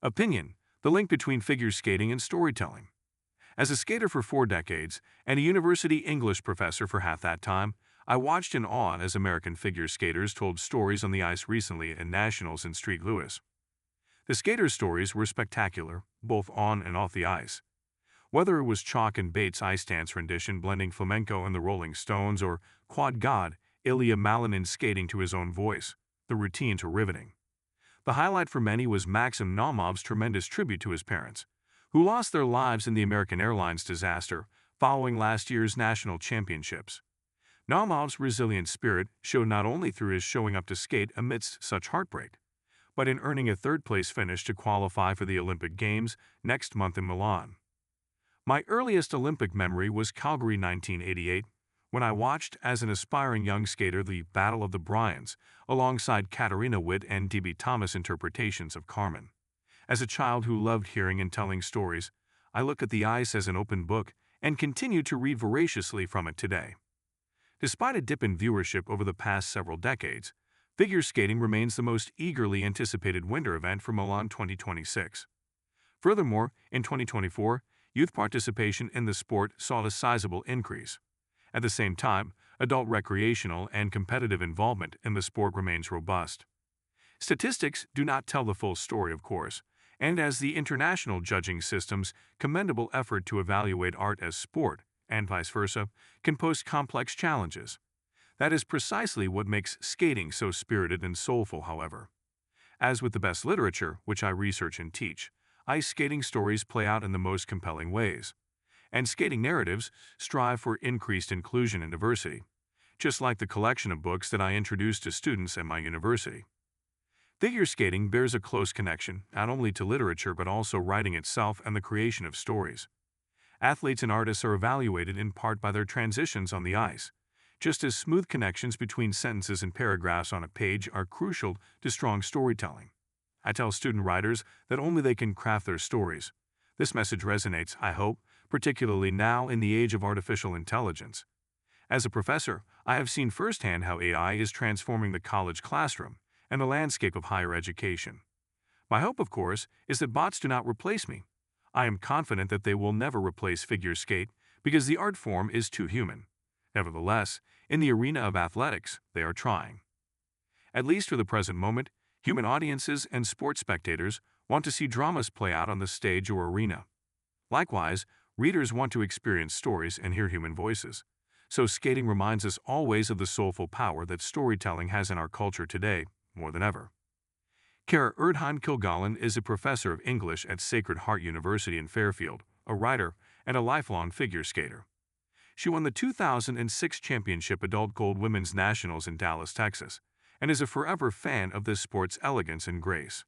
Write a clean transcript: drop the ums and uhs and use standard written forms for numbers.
Opinion: the link between figure skating and storytelling. As a skater for 4 decades and a university English professor for half that time, I watched in awe as American figure skaters told stories on the ice recently at Nationals in St. Louis. The skaters' stories were spectacular, both on and off the ice. Whether it was Chalk and Bates' ice dance rendition blending flamenco and the Rolling Stones or quad god Ilya Malinin skating to his own voice, the routines were riveting. The highlight for many was Maxim Naumov's tremendous tribute to his parents, who lost their lives in the American Airlines disaster following last year's national championships. Naumov's resilient spirit showed not only through his showing up to skate amidst such heartbreak, but in earning a third-place finish to qualify for the Olympic Games next month in Milan. My earliest Olympic memory was Calgary 1988, when I watched as an aspiring young skater the Battle of the Bryans alongside Katarina Witt and D.B. Thomas interpretations of Carmen. As a child who loved hearing and telling stories, I look at the ice as an open book and continue to read voraciously from it today. Despite a dip in viewership over the past several decades, figure skating remains the most eagerly anticipated winter event for Milan 2026. Furthermore, in 2024, youth participation in the sport saw a sizable increase. At the same time, adult recreational and competitive involvement in the sport remains robust. Statistics do not tell the full story, of course, and as the international judging system's commendable effort to evaluate art as sport, and vice versa, can pose complex challenges. That is precisely what makes skating so spirited and soulful, however. As with the best literature, which I research and teach, ice skating stories play out in the most compelling ways. And skating narratives strive for increased inclusion and diversity, just like the collection of books that I introduce to students at my university. Figure skating bears a close connection not only to literature but also writing itself and the creation of stories. Athletes and artists are evaluated in part by their transitions on the ice, just as smooth connections between sentences and paragraphs on a page are crucial to strong storytelling. I tell student writers that only they can craft their stories. This message resonates, I hope, particularly now in the age of artificial intelligence. As a professor, I have seen firsthand how AI is transforming the college classroom and the landscape of higher education. My hope, of course, is that bots do not replace me. I am confident that they will never replace figure skate because the art form is too human. Nevertheless, in the arena of athletics, they are trying. At least for the present moment, human audiences and sports spectators want to see dramas play out on the stage or arena. Likewise, readers want to experience stories and hear human voices. So skating reminds us always of the soulful power that storytelling has in our culture today, more than ever. Kara Erdheim-Kilgallen is a professor of English at Sacred Heart University in Fairfield, a writer, and a lifelong figure skater. She won the 2006 Championship Adult Gold Women's Nationals in Dallas, Texas, and is a forever fan of this sport's elegance and grace.